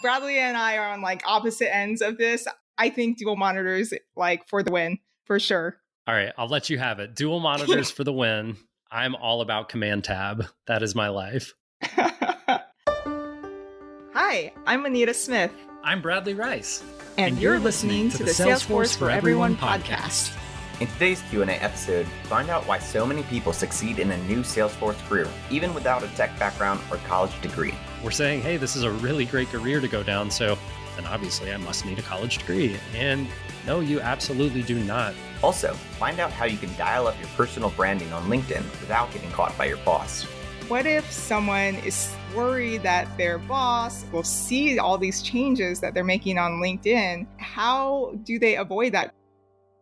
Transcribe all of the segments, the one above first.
Bradley and I are on like opposite ends of this. I think dual monitors like for the win, for sure. All right, I'll let you have it. Dual monitors for the win. I'm all about Command Tab. That is my life. Hi, I'm Anita Smith. I'm Bradley Rice. And you're listening to the Salesforce for Everyone podcast. In today's Q&A episode, find out why so many people succeed in a new Salesforce career, even without a tech background or college degree. We're saying, hey, this is a really great career to go down, so then obviously I must need a college degree. And no, you absolutely do not. Also, find out how you can dial up your personal branding on LinkedIn without getting caught by your boss. What if someone is worried that their boss will see all these changes that they're making on LinkedIn? How do they avoid that?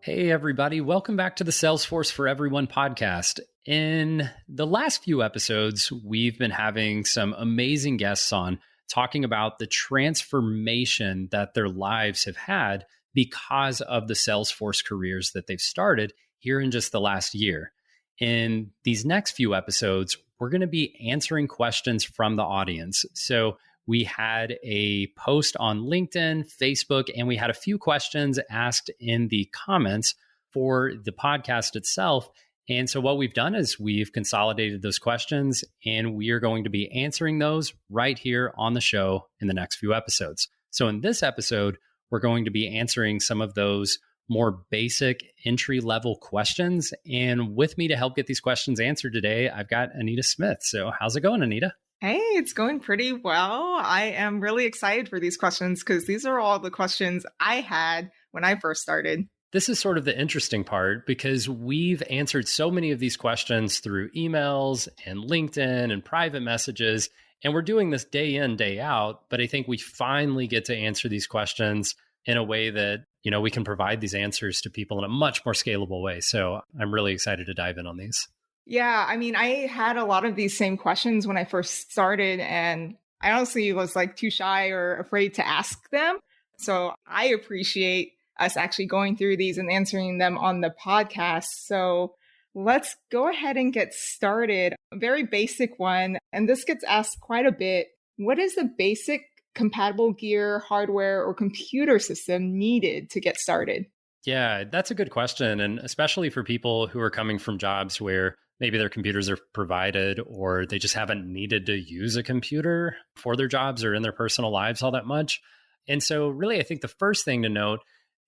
Hey, everybody. Welcome back to the Salesforce for Everyone podcast. In the last few episodes, we've been having some amazing guests on talking about the transformation that their lives have had because of the Salesforce careers that they've started here in just the last year. In these next few episodes, we're going to be answering questions from the audience. So we had a post on LinkedIn, Facebook, and we had a few questions asked in the comments for the podcast itself. And so what we've done is we've consolidated those questions, and we are going to be answering those right here on the show in the next few episodes. So in this episode, we're going to be answering some of those more basic entry-level questions. And with me to help get these questions answered today, I've got Anita Smith. So how's it going, Anita? Hey, it's going pretty well. I am really excited for these questions because these are all the questions I had when I first started. This is sort of the interesting part because we've answered so many of these questions through emails and LinkedIn and private messages, and we're doing this day in, day out. But I think we finally get to answer these questions in a way that, we can provide these answers to people in a much more scalable way. So I'm really excited to dive in on these. Yeah, I mean, I had a lot of these same questions when I first started, and I honestly was like too shy or afraid to ask them. So I appreciate us actually going through these and answering them on the podcast. So let's go ahead and get started. A very basic one, and this gets asked quite a bit. What is the basic compatible gear, hardware, or computer system needed to get started? Yeah, that's a good question. And especially for people who are coming from jobs where maybe their computers are provided or they just haven't needed to use a computer for their jobs or in their personal lives all that much. And so really, I think the first thing to note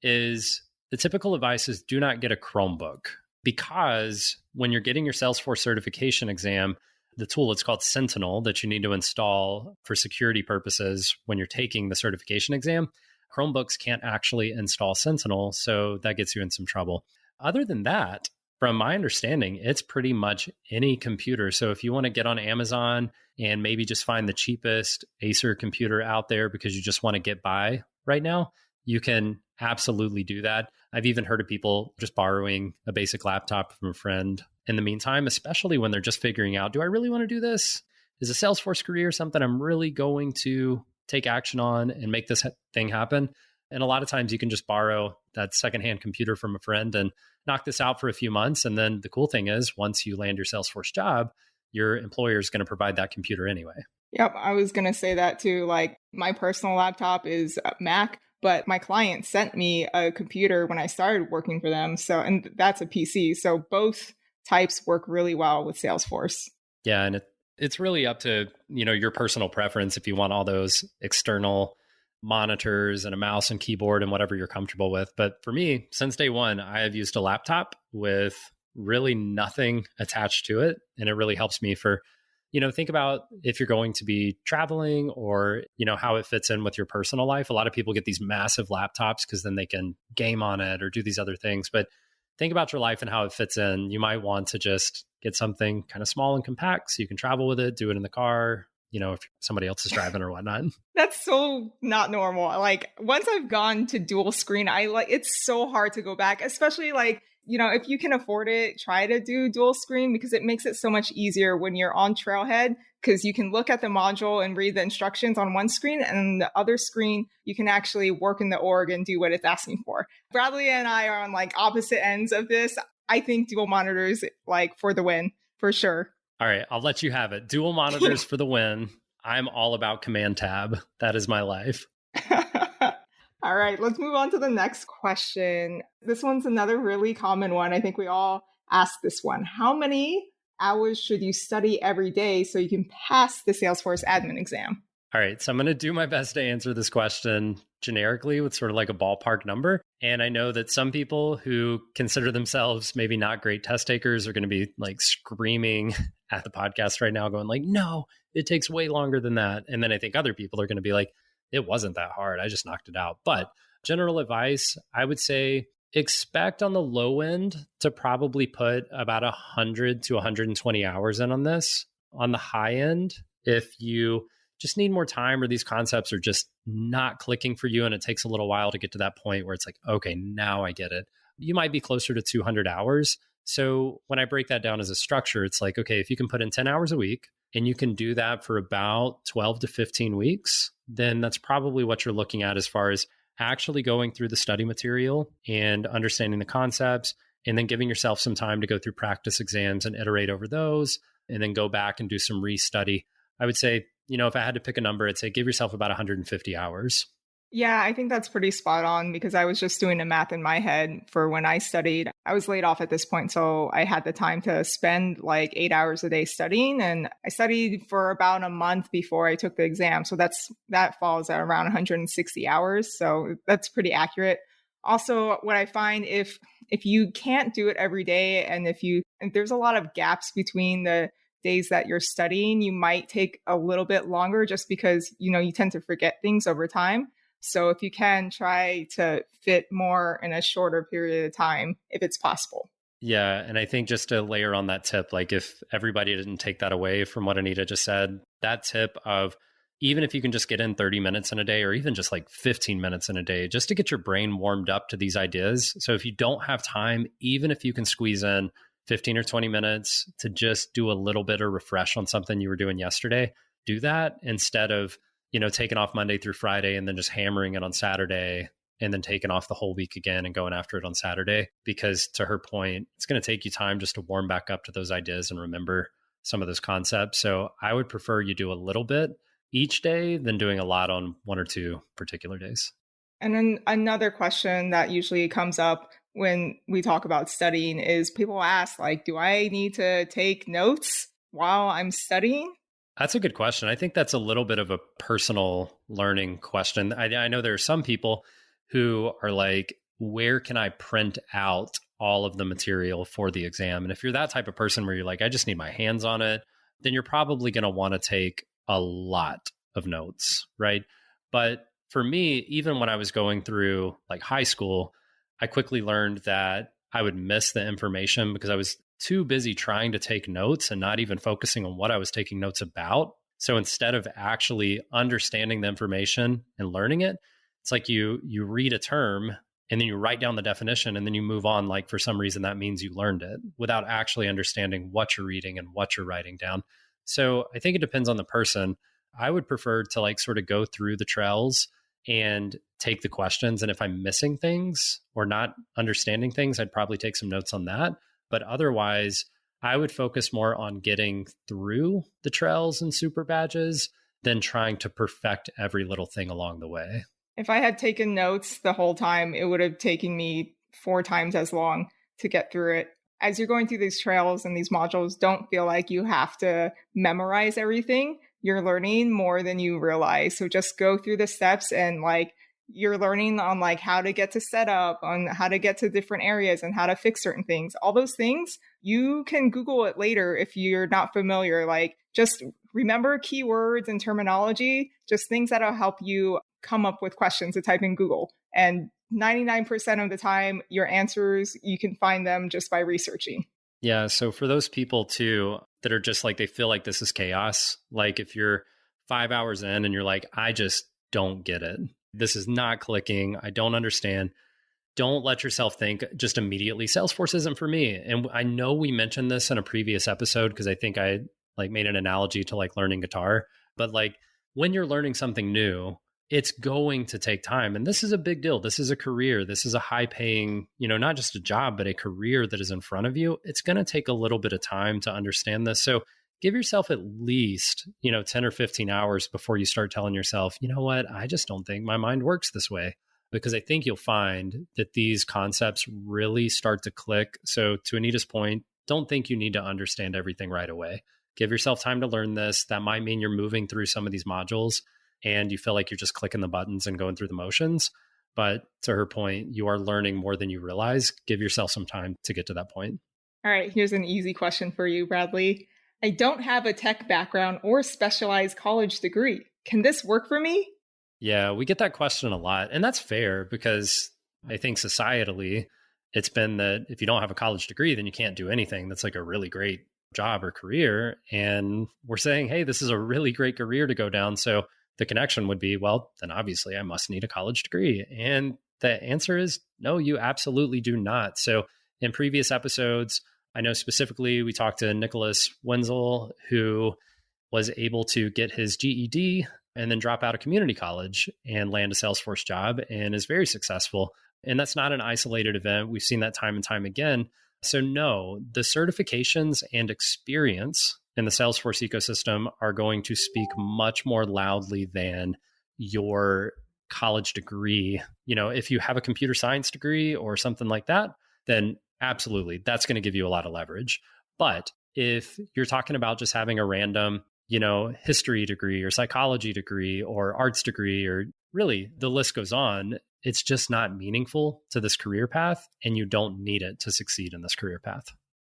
is the typical advice is do not get a Chromebook, because when you're getting your Salesforce certification exam, the tool, it's called Sentinel, that you need to install for security purposes when you're taking the certification exam. Chromebooks can't actually install Sentinel, so that gets you in some trouble. Other than that, from my understanding, it's pretty much any computer. So if you want to get on Amazon and maybe just find the cheapest Acer computer out there because you just want to get by right now, you can absolutely do that. I've even heard of people just borrowing a basic laptop from a friend in the meantime, especially when they're just figuring out, do I really want to do this? Is a Salesforce career something I'm really going to take action on and make this thing happen? And a lot of times you can just borrow that secondhand computer from a friend and knock this out for a few months. And then the cool thing is once you land your Salesforce job, your employer is going to provide that computer anyway. Yep, I was going to say that too. Like my personal laptop is a Mac, but my client sent me a computer when I started working for them. So, and that's a PC. So both types work really well with Salesforce. Yeah, and it's really up to, your personal preference if you want all those external monitors and a mouse and keyboard and whatever you're comfortable with. But for me, since day one, I have used a laptop with really nothing attached to it. And it really helps me for, think about if you're going to be traveling or, how it fits in with your personal life. A lot of people get these massive laptops because then they can game on it or do these other things. But think about your life and how it fits in. You might want to just get something kind of small and compact so you can travel with it, do it in the car, if somebody else is driving or whatnot. That's so not normal. Like once I've gone to dual screen, it's so hard to go back, especially if you can afford it, try to do dual screen because it makes it so much easier when you're on Trailhead because you can look at the module and read the instructions on one screen, and on the other screen, you can actually work in the org and do what it's asking for. Bradley and I are on like opposite ends of this. I think dual monitors like for the win, for sure. All right, I'll let you have it. Dual monitors for the win. I'm all about Command Tab. That is my life. All right, let's move on to the next question. This one's another really common one. I think we all ask this one. How many hours should you study every day so you can pass the Salesforce admin exam? All right, so I'm going to do my best to answer this question generically with sort of like a ballpark number. And I know that some people who consider themselves maybe not great test takers are going to be like screaming at the podcast right now, going like, no, it takes way longer than that. And then I think other people are going to be like, it wasn't that hard. I just knocked it out. But general advice, I would say expect on the low end to probably put about 100 to 120 hours in on this. On the high end, if you just need more time or these concepts are just not clicking for you and it takes a little while to get to that point where it's like, okay, now I get it, you might be closer to 200 hours. So when I break that down as a structure, it's like, okay, if you can put in 10 hours a week and you can do that for about 12 to 15 weeks, then that's probably what you're looking at as far as actually going through the study material and understanding the concepts, and then giving yourself some time to go through practice exams and iterate over those, and then go back and do some restudy. I would say, if I had to pick a number, I'd say give yourself about 150 hours. Yeah, I think that's pretty spot on because I was just doing the math in my head for when I studied. I was laid off at this point, so I had the time to spend like 8 hours a day studying, and I studied for about a month before I took the exam. So that falls at around 160 hours. So that's pretty accurate. Also, what I find if you can't do it every day, and if there's a lot of gaps between the days that you're studying, you might take a little bit longer just because, you tend to forget things over time. So if you can, try to fit more in a shorter period of time, if it's possible. Yeah. And I think just to layer on that tip, like if everybody didn't take that away from what Anita just said, that tip of even if you can just get in 30 minutes in a day, or even just like 15 minutes in a day, just to get your brain warmed up to these ideas. So if you don't have time, even if you can squeeze in 15 or 20 minutes to just do a little bit of refresh on something you were doing yesterday, do that instead of taking off Monday through Friday and then just hammering it on Saturday and then taking off the whole week again and going after it on Saturday. Because to her point, it's going to take you time just to warm back up to those ideas and remember some of those concepts. So I would prefer you do a little bit each day than doing a lot on one or two particular days. And then another question that usually comes up when we talk about studying is people ask, like, do I need to take notes while I'm studying? That's a good question. I think that's a little bit of a personal learning question. I know there are some people who are like, where can I print out all of the material for the exam? And if you're that type of person where you're like, I just need my hands on it, then you're probably going to want to take a lot of notes, right? But for me, even when I was going through like high school, I quickly learned that I would miss the information because I was too busy trying to take notes and not even focusing on what I was taking notes about. So instead of actually understanding the information and learning it, it's like you read a term and then you write down the definition and then you move on. Like for some reason, that means you learned it without actually understanding what you're reading and what you're writing down. So I think it depends on the person. I would prefer to like sort of go through the trails and take the questions. And if I'm missing things or not understanding things, I'd probably take some notes on that. But otherwise, I would focus more on getting through the trails and super badges than trying to perfect every little thing along the way. If I had taken notes the whole time, it would have taken me 4 times as long to get through it. As you're going through these trails and these modules, don't feel like you have to memorize everything. You're learning more than you realize. So just go through the steps and like you're learning on like how to get to setup, on how to get to different areas and how to fix certain things. All those things, you can Google it later if you're not familiar. Like just remember keywords and terminology, just things that'll help you come up with questions to type in Google. And 99% of the time, your answers, you can find them just by researching. Yeah. So for those people too, that are just like, they feel like this is chaos. Like if you're 5 hours in and you're like, I just don't get it. This is not clicking. I don't understand. Don't let yourself think just immediately, Salesforce isn't for me. And I know we mentioned this in a previous episode because I think I like made an analogy to like learning guitar. But like when you're learning something new, it's going to take time. And this is a big deal. This is a career. This is a high paying, not just a job, but a career that is in front of you. It's going to take a little bit of time to understand this. So give yourself at least, 10 or 15 hours before you start telling yourself, you know what, I just don't think my mind works this way. Because I think you'll find that these concepts really start to click. So to Anita's point, don't think you need to understand everything right away. Give yourself time to learn this. That might mean you're moving through some of these modules and you feel like you're just clicking the buttons and going through the motions. But to her point, you are learning more than you realize. Give yourself some time to get to that point. All right, here's an easy question for you, Bradley. I don't have a tech background or specialized college degree. Can this work for me? Yeah, we get that question a lot. And that's fair because I think societally, it's been that if you don't have a college degree, then you can't do anything that's like a really great job or career. And we're saying, hey, this is a really great career to go down. So the connection would be, well, then obviously I must need a college degree. And the answer is no, you absolutely do not. So in previous episodes, I know specifically we talked to Nicholas Wenzel, who was able to get his GED and then drop out of community college and land a Salesforce job and is very successful. And that's not an isolated event. We've seen that time and time again. So no, the certifications and experience in the Salesforce ecosystem are going to speak much more loudly than your college degree. If you have a computer science degree or something like that, then absolutely, that's going to give you a lot of leverage. But if you're talking about just having a random, history degree or psychology degree or arts degree, or really the list goes on, it's just not meaningful to this career path and you don't need it to succeed in this career path.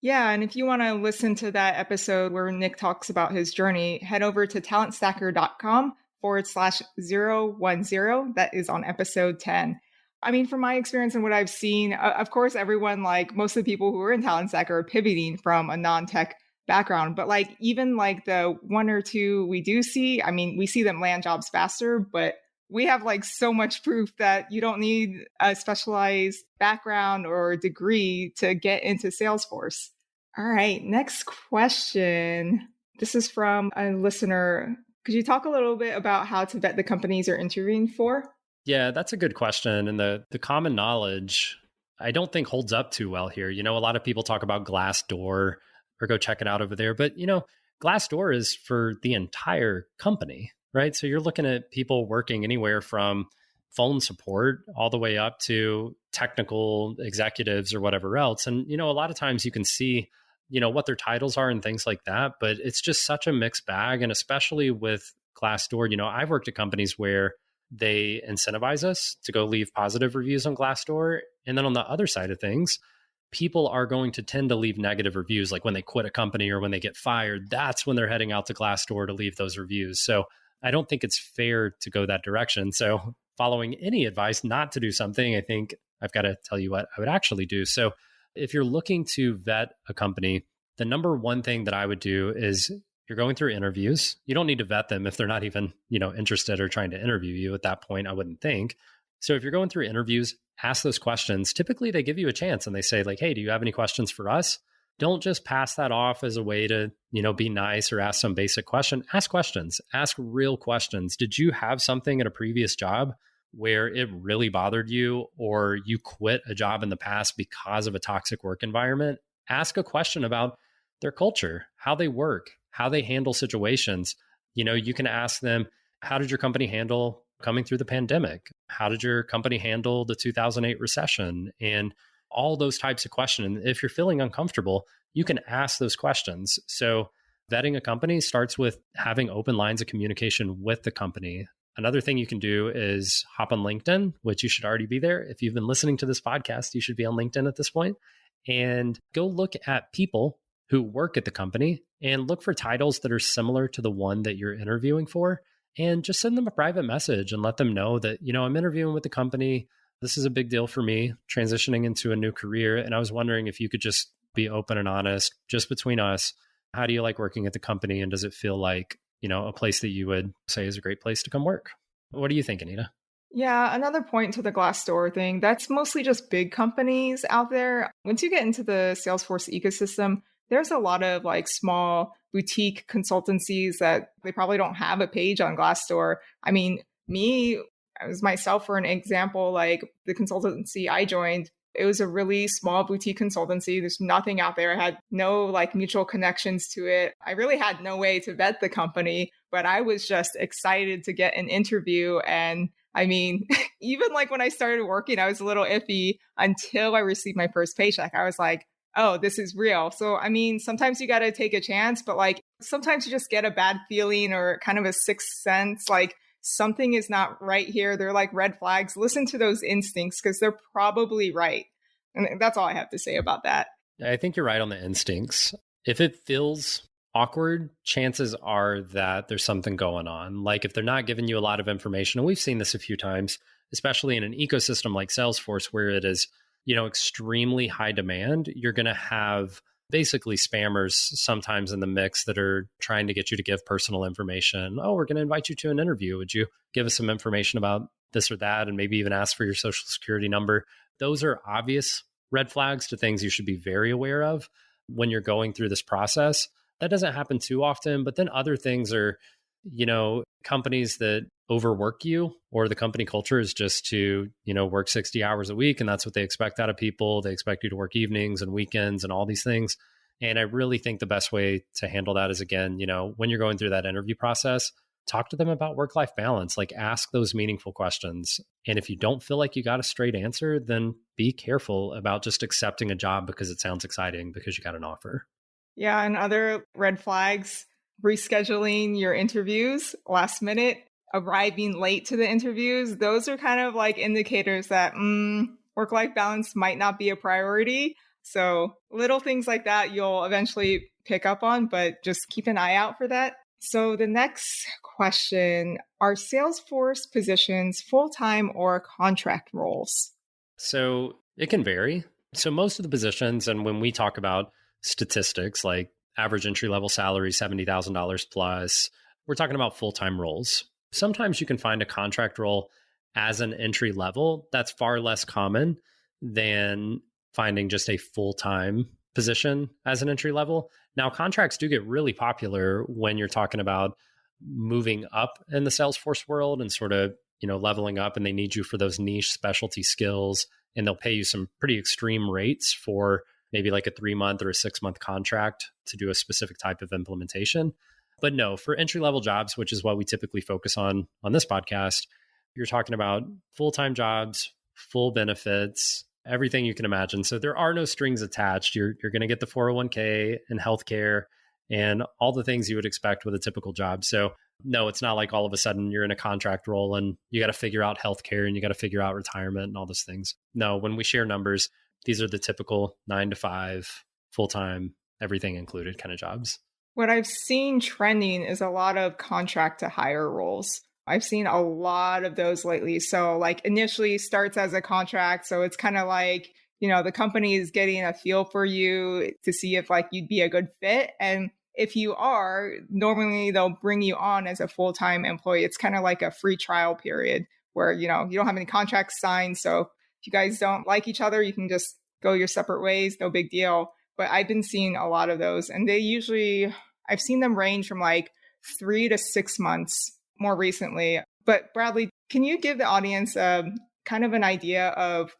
Yeah, and if you want to listen to that episode where Nick talks about his journey, head over to talentstacker.com/010. That is on episode 10. I mean, from my experience and what I've seen, of course, everyone, like most of the people who are in Talent Stacker are pivoting from a non-tech background. But like even like the one or two we do see, I mean, we see them land jobs faster, but we have like so much proof that you don't need a specialized background or degree to get into Salesforce. All right, next question. This is from a listener. Could you talk a little bit about how to vet the companies you're interviewing for? Yeah, that's a good question. And the common knowledge, I don't think holds up too well here. A lot of people talk about Glassdoor or go check it out over there. But, Glassdoor is for the entire company, right? So you're looking at people working anywhere from phone support all the way up to technical executives or whatever else. And, a lot of times you can see, what their titles are and things like that, but it's just such a mixed bag. And especially with Glassdoor, I've worked at companies where they incentivize us to go leave positive reviews on Glassdoor. And then on the other side of things, people are going to tend to leave negative reviews, like when they quit a company or when they get fired. That's when they're heading out to Glassdoor to leave those reviews. So I don't think it's fair to go that direction. So following any advice not to do something, I think I've got to tell you what I would actually do. So if you're looking to vet a company, the number one thing that I would do is you're going through interviews. You don't need to vet them if they're not even, interested or trying to interview you at that point, I wouldn't think. So if you're going through interviews, ask those questions. Typically, they give you a chance and they say like, hey, do you have any questions for us? Don't just pass that off as a way to, be nice or ask some basic question. Ask questions. Ask real questions. Did you have something at a previous job where it really bothered you, or you quit a job in the past because of a toxic work environment? Ask a question about their culture, how they work, how they handle situations. You can ask them, how did your company handle coming through the pandemic? How did your company handle the 2008 recession? And all those types of questions. If you're feeling uncomfortable, you can ask those questions. So vetting a company starts with having open lines of communication with the company. Another thing you can do is hop on LinkedIn, which you should already be there. If you've been listening to this podcast, you should be on LinkedIn at this point, and go look at people who work at the company and look for titles that are similar to the one that you're interviewing for, and just send them a private message and let them know that, I'm interviewing with the company. This is a big deal for me, transitioning into a new career. And I was wondering if you could just be open and honest, just between us. How do you like working at the company? And does it feel like, a place that you would say is a great place to come work? What do you think, Anita? Yeah, another point to the Glassdoor thing, that's mostly just big companies out there. Once you get into the Salesforce ecosystem, there's a lot of like small boutique consultancies that they probably don't have a page on Glassdoor. I mean, me, as myself for an example, like the consultancy I joined, It was a really small boutique consultancy. There's nothing out there. I had no like mutual connections to it. I really had no way to vet the company, but I was just excited to get an interview. And I mean, even like when I started working, I was a little iffy until I received my first paycheck. I was like, oh, this is real. So, I mean, sometimes you got to take a chance, but like sometimes you just get a bad feeling or kind of a sixth sense, like something is not right here. They're like red flags. Listen to those instincts because they're probably right. And that's all I have to say about that. I think you're right on the instincts. If it feels awkward, chances are that there's something going on. Like if they're not giving you a lot of information, and we've seen this a few times, especially in an ecosystem like Salesforce, where it is, extremely high demand, you're going to have basically spammers sometimes in the mix that are trying to get you to give personal information. Oh, we're going to invite you to an interview. Would you give us some information about this or that? And maybe even ask for your social security number. Those are obvious red flags to things you should be very aware of when you're going through this process. That doesn't happen too often, but then other things are, companies that overwork you, or the company culture is just to, work 60 hours a week. And that's what they expect out of people. They expect you to work evenings and weekends and all these things. And I really think the best way to handle that is, again, when you're going through that interview process, talk to them about work-life balance, like ask those meaningful questions. And if you don't feel like you got a straight answer, then be careful about just accepting a job because it sounds exciting because you got an offer. Yeah. And other red flags, rescheduling your interviews last minute, arriving late to the interviews. Those are kind of like indicators that work-life balance might not be a priority. So little things like that you'll eventually pick up on, but just keep an eye out for that. So the next question, are Salesforce positions full-time or contract roles? So it can vary. So most of the positions, and when we talk about statistics like average entry-level salary, $70,000 plus, we're talking about full-time roles. Sometimes you can find a contract role as an entry level. That's far less common than finding just a full-time position as an entry level. Now, contracts do get really popular when you're talking about moving up in the Salesforce world and sort of, leveling up, and they need you for those niche specialty skills, and they'll pay you some pretty extreme rates for maybe like a 3-month or a 6-month contract to do a specific type of implementation. But no, for entry-level jobs, which is what we typically focus on this podcast, you're talking about full-time jobs, full benefits, everything you can imagine. So there are no strings attached. You're going to get the 401k and healthcare and all the things you would expect with a typical job. So no, it's not like all of a sudden you're in a contract role and you got to figure out healthcare and you got to figure out retirement and all those things. No, when we share numbers, these are the typical 9 to 5, full-time, everything included kind of jobs. What I've seen trending is a lot of contract to hire roles. I've seen a lot of those lately. So like initially starts as a contract. So it's kind of like, the company is getting a feel for you to see if like you'd be a good fit. And if you are, normally they'll bring you on as a full-time employee. It's kind of like a free trial period where, you don't have any contracts signed. So if you guys don't like each other, you can just go your separate ways. No big deal. But I've been seeing a lot of those, and I've seen them range from like 3 to 6 months more recently. But Bradley, can you give the audience kind of an idea of,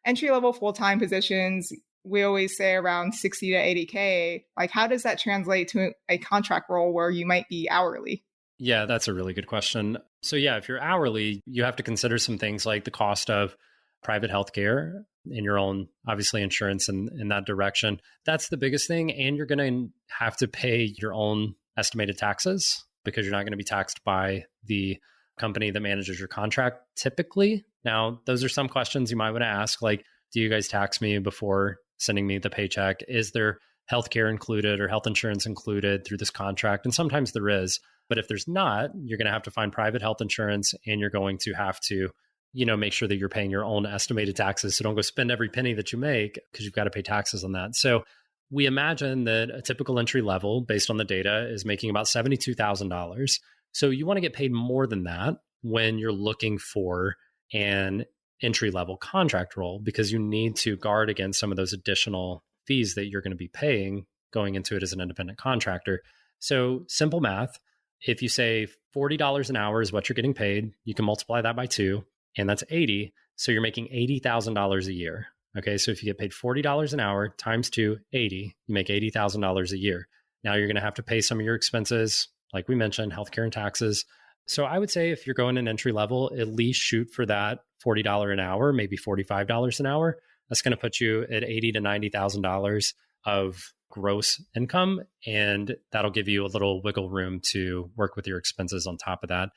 entry-level full-time positions? We always say around 60 to 80K. Like, how does that translate to a contract role where you might be hourly? Yeah, that's a really good question. So yeah, if you're hourly, you have to consider some things like the cost of private healthcare and your own, obviously, insurance in that direction. That's the biggest thing. And you're going to have to pay your own estimated taxes because you're not going to be taxed by the company that manages your contract typically. Now, those are some questions you might want to ask, like, do you guys tax me before sending me the paycheck? Is there healthcare included or health insurance included through this contract? And sometimes there is. But if there's not, you're going to have to find private health insurance, and you're going to have to make sure that you're paying your own estimated taxes. So don't go spend every penny that you make because you've got to pay taxes on that. So we imagine that a typical entry level, based on the data, is making about $72,000. So you want to get paid more than that when you're looking for an entry level contract role, because you need to guard against some of those additional fees that you're going to be paying going into it as an independent contractor. So simple math, if you say $40 an hour is what you're getting paid, you can multiply that by 2. and that's 80. So you're making $80,000 a year. Okay, so if you get paid $40 an hour times 2, 80, you make $80,000 a year. Now you're going to have to pay some of your expenses, like we mentioned, healthcare and taxes. So I would say if you're going in entry level, at least shoot for that $40 an hour, maybe $45 an hour. That's going to put you at $80,000 to $90,000 of gross income, and that'll give you a little wiggle room to work with your expenses on top of that.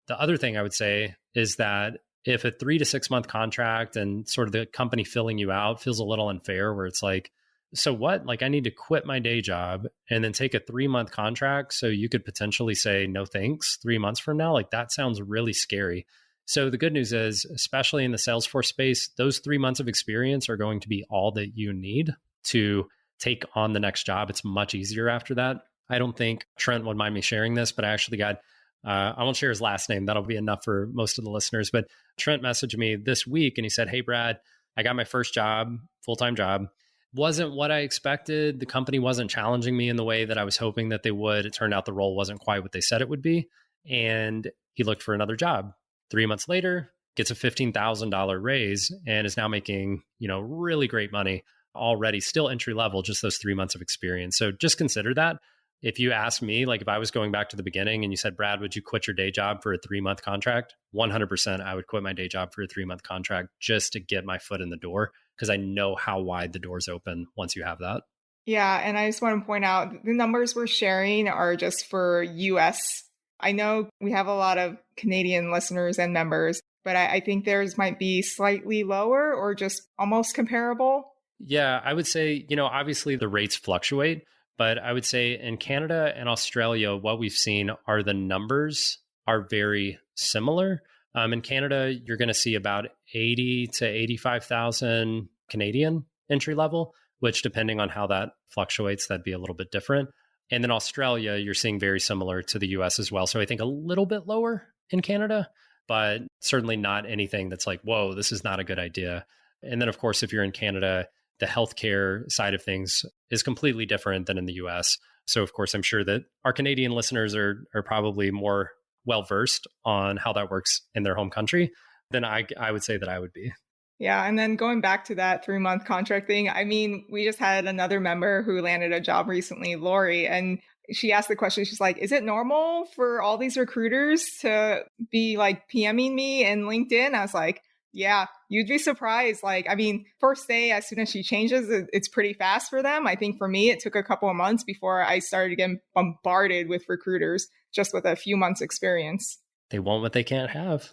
The other thing I would say is that if a 3 to 6 month contract and sort of the company filling you out feels a little unfair, where it's like, so what? Like, I need to quit my day job and then take a 3-month contract. So you could potentially say, no thanks, 3 months from now. Like, that sounds really scary. So the good news is, especially in the Salesforce space, those 3 months of experience are going to be all that you need to take on the next job. It's much easier after that. I don't think Trent would mind me sharing this, but I actually got, I won't share his last name. That'll be enough for most of the listeners. But Trent messaged me this week and he said, hey, Brad, I got my first job, full-time job. Wasn't what I expected. The company wasn't challenging me in the way that I was hoping that they would. It turned out the role wasn't quite what they said it would be. And he looked for another job. 3 months later, gets a $15,000 raise and is now making, really great money already, still entry level, just those 3 months of experience. So just consider that. If you ask me, like if I was going back to the beginning and you said, Brad, would you quit your day job for a 3-month contract? 100%, I would quit my day job for a 3-month contract just to get my foot in the door, because I know how wide the doors open once you have that. Yeah. And I just want to point out the numbers we're sharing are just for US. I know we have a lot of Canadian listeners and members, but I think theirs might be slightly lower or just almost comparable. Yeah, I would say, obviously the rates fluctuate, but I would say in Canada and Australia, what we've seen are the numbers are very similar. In Canada, you're going to see about 80 to 85,000 Canadian entry level, which depending on how that fluctuates, that'd be a little bit different. And then Australia, you're seeing very similar to the US as well. So I think a little bit lower in Canada, but certainly not anything that's like, whoa, this is not a good idea. And then, of course, if you're in Canada, the healthcare side of things is completely different than in the US. So, of course, I'm sure that our Canadian listeners are probably more well-versed on how that works in their home country than I would say that I would be. Yeah. And then going back to that 3-month contract thing, I mean, we just had another member who landed a job recently, Lori, and she asked the question, she's like, is it normal for all these recruiters to be like PMing me in LinkedIn? I was like, yeah, you'd be surprised. Like, I mean, first day, as soon as she changes, it's pretty fast for them. I think for me, it took a couple of months before I started getting bombarded with recruiters just with a few months experience. They want what they can't have.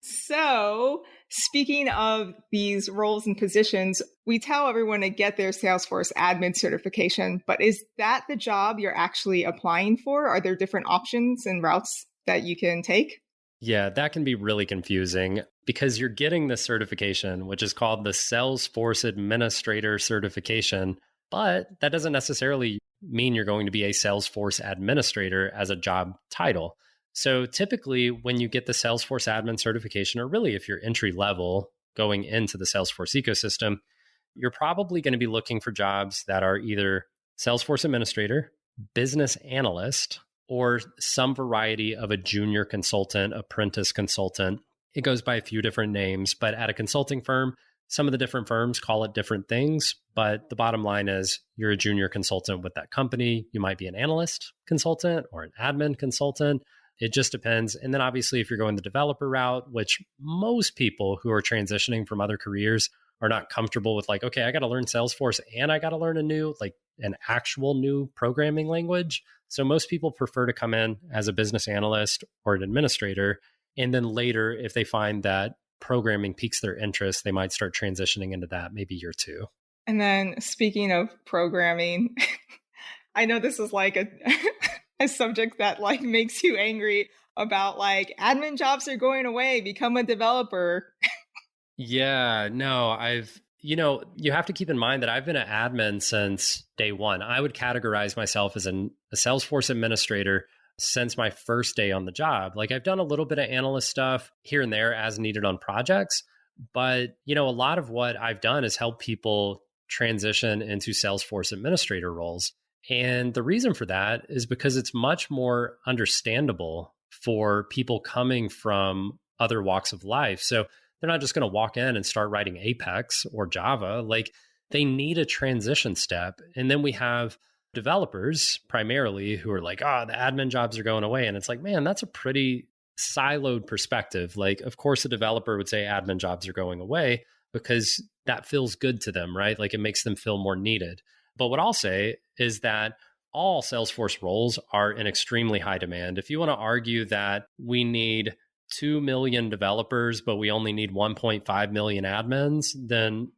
So speaking of these roles and positions, we tell everyone to get their Salesforce admin certification, but is that the job you're actually applying for? Are there different options and routes that you can take? Yeah, that can be really confusing because you're getting the certification, which is called the Salesforce Administrator Certification, but that doesn't necessarily mean you're going to be a Salesforce Administrator as a job title. So typically when you get the Salesforce Admin Certification, or really if you're entry level going into the Salesforce ecosystem, you're probably going to be looking for jobs that are either Salesforce Administrator, Business Analyst, or some variety of a junior consultant, apprentice consultant. It goes by a few different names, but at a consulting firm, some of the different firms call it different things. But the bottom line is you're a junior consultant with that company. You might be an analyst consultant or an admin consultant. It just depends. And then obviously, if you're going the developer route, which most people who are transitioning from other careers are not comfortable with, like, okay, I got to learn Salesforce and I got to learn an actual new programming language. So most people prefer to come in as a business analyst or an administrator. And then later, if they find that programming piques their interest, they might start transitioning into that maybe year 2. And then speaking of programming, I know this is like a subject that like makes you angry about like admin jobs are going away, become a developer. Yeah, no, you have to keep in mind that I've been an admin since day one. I would categorize myself as a Salesforce administrator since my first day on the job. Like, I've done a little bit of analyst stuff here and there as needed on projects, but a lot of what I've done is help people transition into Salesforce administrator roles. And the reason for that is because it's much more understandable for people coming from other walks of life. So they're not just going to walk in and start writing Apex or Java. Like they need a transition step. And then we have developers primarily who are like, the admin jobs are going away. And it's like, man, that's a pretty siloed perspective. Like, of course, a developer would say admin jobs are going away because that feels good to them, right? Like it makes them feel more needed. But what I'll say is that all Salesforce roles are in extremely high demand. If you want to argue that we need 2 million developers, but we only need 1.5 million admins, then,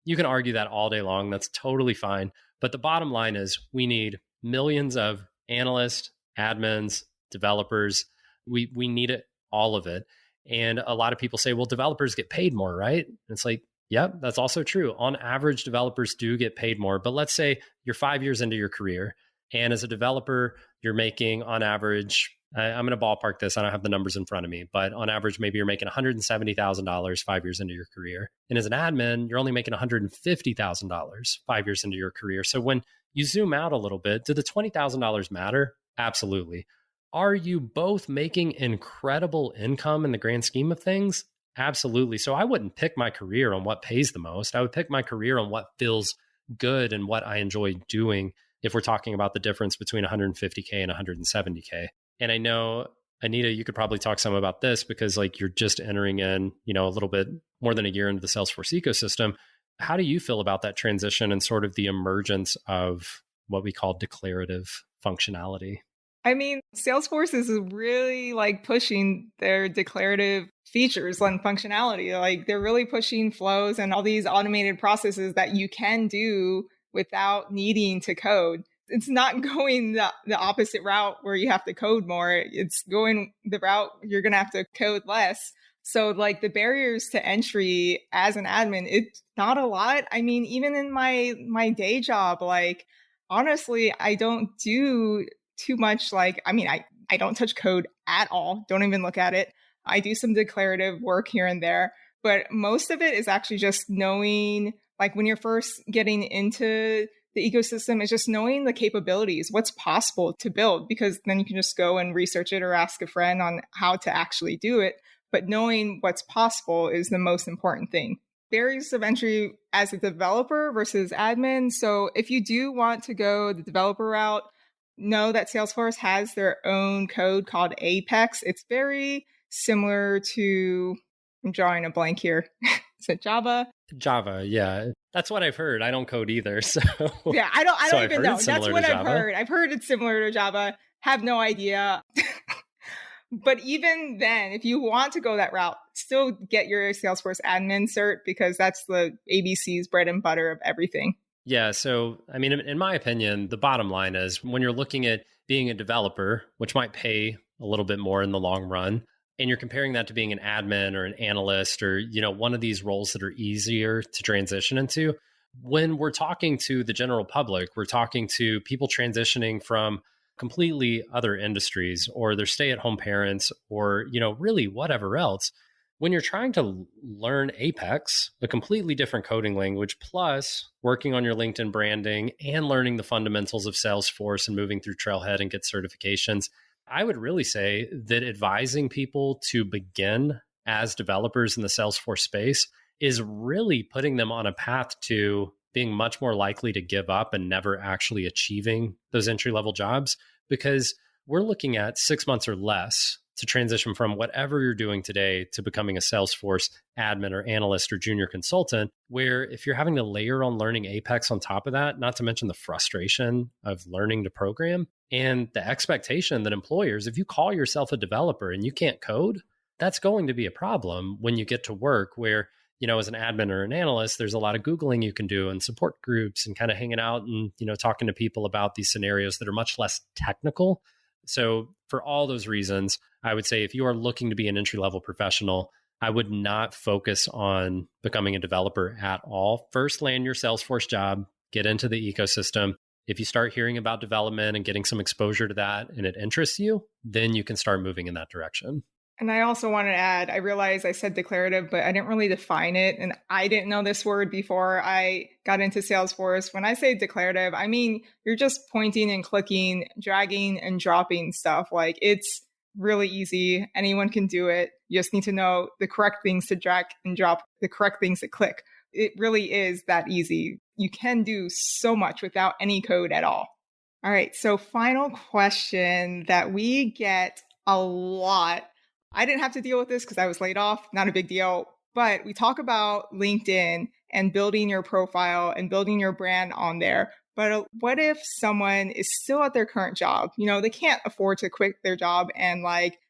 you can argue that all day long. That's totally fine. But the bottom line is we need millions of analysts, admins, developers. We need it, all of it. And a lot of people say, well, developers get paid more, right? And it's like, yep, that's also true. On average, developers do get paid more. But let's say you're 5 years into your career. And as a developer, you're making on average, I'm going to ballpark this. I don't have the numbers in front of me, but on average, maybe you're making $170,000 5 years into your career. And as an admin, you're only making $150,000 5 years into your career. So when you zoom out a little bit, do the $20,000 matter? Absolutely. Are you both making incredible income in the grand scheme of things? Absolutely. So I wouldn't pick my career on what pays the most. I would pick my career on what feels good and what I enjoy doing if we're talking about the difference between 150K and 170K. And I know, Anita, you could probably talk some about this because like you're just entering in, a little bit more than a year into the Salesforce ecosystem. How do you feel about that transition and sort of the emergence of what we call declarative functionality? I mean, Salesforce is really like pushing their declarative features and functionality. Like they're really pushing flows and all these automated processes that you can do without needing to code. It's not going the opposite route where you have to code more. It's going the route you're going to have to code less. So like the barriers to entry as an admin, it's not a lot. I mean, even in my day job, like honestly, I don't do too much. Like, I mean, I don't touch code at all. Don't even look at it. I do some declarative work here and there, but most of it is actually just knowing, like when you're first getting into the ecosystem, is just knowing the capabilities, what's possible to build, because then you can just go and research it or ask a friend on how to actually do it. But knowing what's possible is the most important thing. Barriers of entry as a developer versus admin. So if you do want to go the developer route, know that Salesforce has their own code called Apex. It's very similar to, I'm drawing a blank here. Is it Java? Java, yeah. That's what I've heard. I don't code either. So yeah, I don't even know. That's what I've Java. heard. I've heard it's similar to Java. Have no idea. But even then, if you want to go that route, still get your Salesforce admin cert because that's the ABC's bread and butter of everything. Yeah. So, I mean, in my opinion, the bottom line is when you're looking at being a developer, which might pay a little bit more in the long run, and you're comparing that to being an admin or an analyst or, one of these roles that are easier to transition into, when we're talking to the general public, we're talking to people transitioning from completely other industries or their stay-at-home parents or, really whatever else. When you're trying to learn Apex, a completely different coding language, plus working on your LinkedIn branding and learning the fundamentals of Salesforce and moving through Trailhead and get certifications, I would really say that advising people to begin as developers in the Salesforce space is really putting them on a path to being much more likely to give up and never actually achieving those entry-level jobs, because we're looking at 6 months or less to transition from whatever you're doing today to becoming a Salesforce admin or analyst or junior consultant, where if you're having to layer on learning Apex on top of that, not to mention the frustration of learning to program and the expectation that employers, if you call yourself a developer and you can't code, that's going to be a problem when you get to work where, as an admin or an analyst, there's a lot of Googling you can do and support groups and kind of hanging out and, talking to people about these scenarios that are much less technical. So for all those reasons, I would say if you are looking to be an entry-level professional, I would not focus on becoming a developer at all. First, land your Salesforce job, get into the ecosystem. If you start hearing about development and getting some exposure to that and it interests you, then you can start moving in that direction. And I also want to add, I realized I said declarative, but I didn't really define it. And I didn't know this word before I got into Salesforce. When I say declarative, I mean, you're just pointing and clicking, dragging and dropping stuff. Like it's really easy. Anyone can do it. You just need to know the correct things to drag and drop, the correct things to click. It really is that easy. You can do so much without any code at all. All right. So final question that we get a lot. I didn't have to deal with this because I was laid off. Not a big deal. But we talk about LinkedIn and building your profile and building your brand on there. But what if someone is still at their current job? They can't afford to quit their job and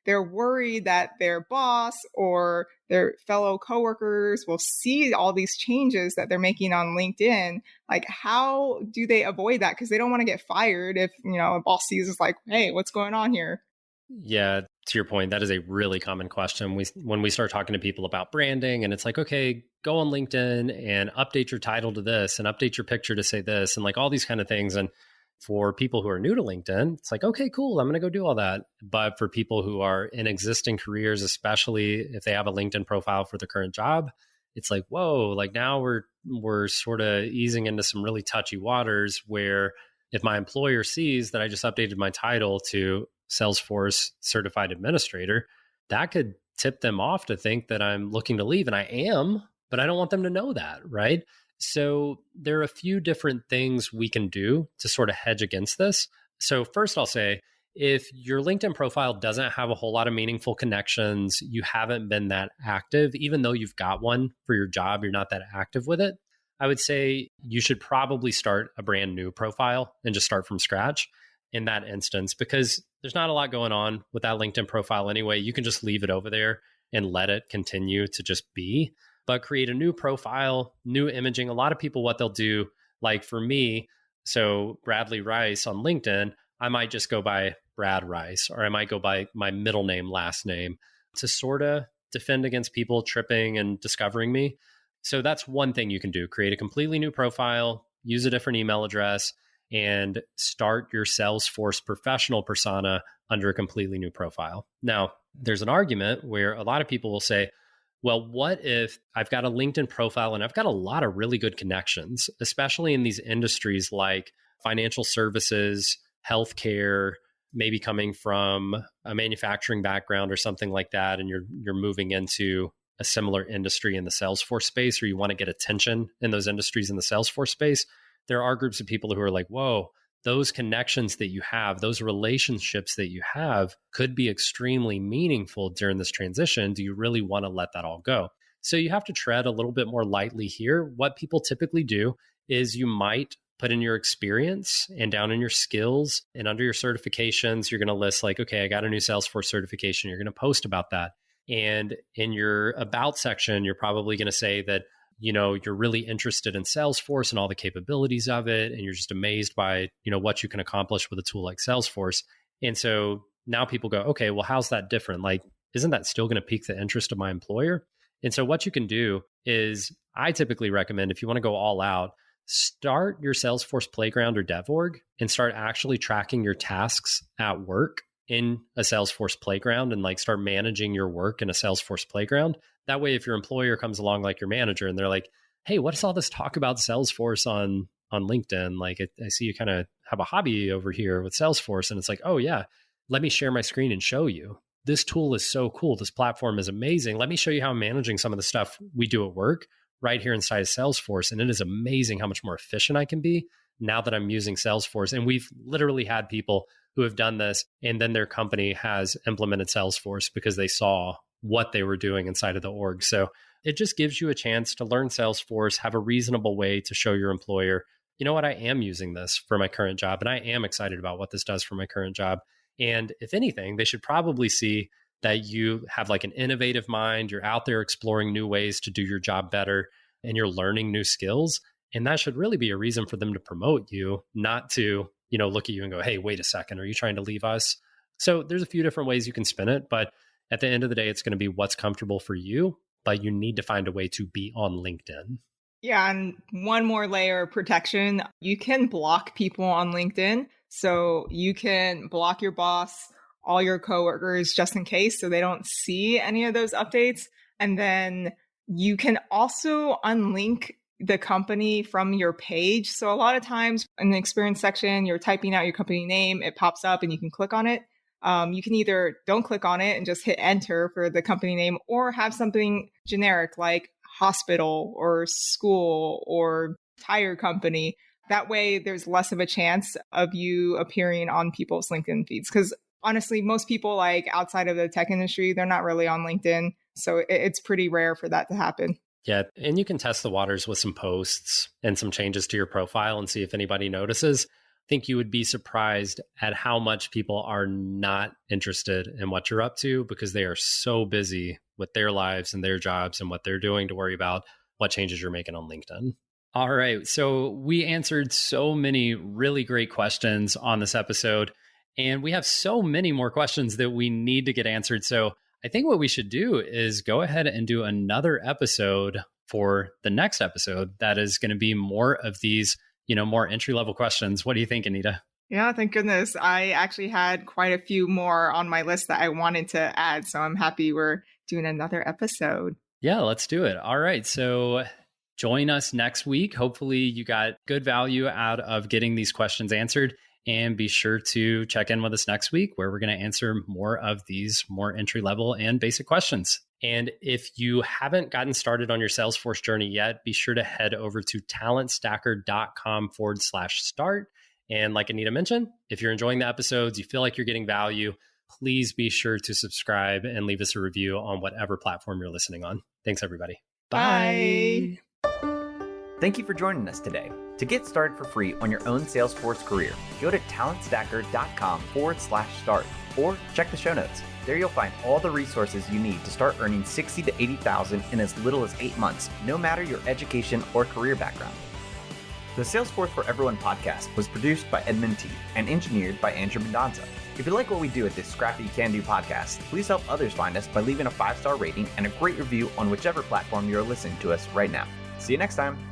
they're worried that their boss or their fellow coworkers will see all these changes that they're making on LinkedIn. How do they avoid that? Because they don't want to get fired if, a boss sees us hey, what's going on here? Yeah, to your point, that is a really common question. When we start talking to people about branding and it's okay, go on LinkedIn and update your title to this and update your picture to say this and all these kind of things. And for people who are new to LinkedIn, it's okay, cool, I'm going to go do all that. But for people who are in existing careers, especially if they have a LinkedIn profile for their current job, it's whoa, now we're sort of easing into some really touchy waters where if my employer sees that I just updated my title to Salesforce Certified Administrator, that could tip them off to think that I'm looking to leave. And I am, but I don't want them to know that, right? So there are a few different things we can do to sort of hedge against this. So first I'll say, if your LinkedIn profile doesn't have a whole lot of meaningful connections, you haven't been that active, even though you've got one for your job, you're not that active with it, I would say you should probably start a brand new profile and just start from scratch in that instance, because there's not a lot going on with that LinkedIn profile anyway. You can just leave it over there and let it continue to just be, but create a new profile, new imaging. A lot of people, what they'll do, for me, so Bradley Rice on LinkedIn, I might just go by Brad Rice, or I might go by my middle name, last name, to sort of defend against people tripping and discovering me. So that's one thing you can do. Create a completely new profile, use a different email address, and start your Salesforce professional persona under a completely new profile. Now, there's an argument where a lot of people will say, well, what if I've got a LinkedIn profile and I've got a lot of really good connections, especially in these industries like financial services, healthcare, maybe coming from a manufacturing background or something like that, and you're moving into a similar industry in the Salesforce space, or you want to get attention in those industries in the Salesforce space. There are groups of people who are whoa, those connections that you have, those relationships that you have could be extremely meaningful during this transition. Do you really want to let that all go? So you have to tread a little bit more lightly here. What people typically do is you might put in your experience and down in your skills, and under your certifications, you're going to list okay, I got a new Salesforce certification. You're going to post about that. And in your about section, you're probably going to say that you're really interested in Salesforce and all the capabilities of it. And you're just amazed by, what you can accomplish with a tool like Salesforce. And so now people go, okay, well, how's that different? Isn't that still going to pique the interest of my employer? And so what you can do is, I typically recommend, if you want to go all out, start your Salesforce Playground or DevOrg and start actually tracking your tasks at work in a Salesforce Playground, and start managing your work in a Salesforce Playground. That way, if your employer comes along like your manager and they're like, hey, what is all this talk about Salesforce on LinkedIn? I see you kind of have a hobby over here with Salesforce. And it's oh yeah, let me share my screen and show you. This tool is so cool. This platform is amazing. Let me show you how I'm managing some of the stuff we do at work right here inside of Salesforce. And it is amazing how much more efficient I can be now that I'm using Salesforce. And we've literally had people who have done this, and then their company has implemented Salesforce because they saw what they were doing inside of the org. So it just gives you a chance to learn Salesforce, have a reasonable way to show your employer, you know what, I am using this for my current job, and I am excited about what this does for my current job. And if anything, they should probably see that you have an innovative mind, you're out there exploring new ways to do your job better, and you're learning new skills. And that should really be a reason for them to promote you, not to, look at you and go, hey, wait a second, are you trying to leave us? So there's a few different ways you can spin it, but at the end of the day, it's going to be what's comfortable for you, but you need to find a way to be on LinkedIn. Yeah, and one more layer of protection, you can block people on LinkedIn. So you can block your boss, all your coworkers, just in case, so they don't see any of those updates. And then you can also unlink the company from your page. So a lot of times in the experience section, you're typing out your company name, it pops up and you can click on it. You can either don't click on it and just hit enter for the company name, or have something generic like hospital or school or tire company. That way, there's less of a chance of you appearing on people's LinkedIn feeds. Because honestly, most people like outside of the tech industry, they're not really on LinkedIn. So it's pretty rare for that to happen. Yeah. And you can test the waters with some posts and some changes to your profile and see if anybody notices. I think you would be surprised at how much people are not interested in what you're up to because they are so busy with their lives and their jobs and what they're doing to worry about what changes you're making on LinkedIn. All right. So we answered so many really great questions on this episode, and we have so many more questions that we need to get answered. So I think what we should do is go ahead and do another episode for the next episode that is going to be more of these, more entry-level questions. What do you think, Anita? Yeah, thank goodness. I actually had quite a few more on my list that I wanted to add. So I'm happy we're doing another episode. Yeah, let's do it. All right. So join us next week. Hopefully you got good value out of getting these questions answered. And be sure to check in with us next week where we're going to answer more of these more entry-level and basic questions. And if you haven't gotten started on your Salesforce journey yet, be sure to head over to talentstacker.com/start. And like Anita mentioned, if you're enjoying the episodes, you feel like you're getting value, please be sure to subscribe and leave us a review on whatever platform you're listening on. Thanks, everybody. Bye. Thank you for joining us today. To get started for free on your own Salesforce career, go to talentstacker.com/start or check the show notes. There you'll find all the resources you need to start earning $60,000 to $80,000 in as little as 8 months, no matter your education or career background. The Salesforce for Everyone podcast was produced by Edmund T. and engineered by Andrew Mendonza. If you like what we do at this scrappy can-do podcast, please help others find us by leaving a 5-star rating and a great review on whichever platform you're listening to us right now. See you next time.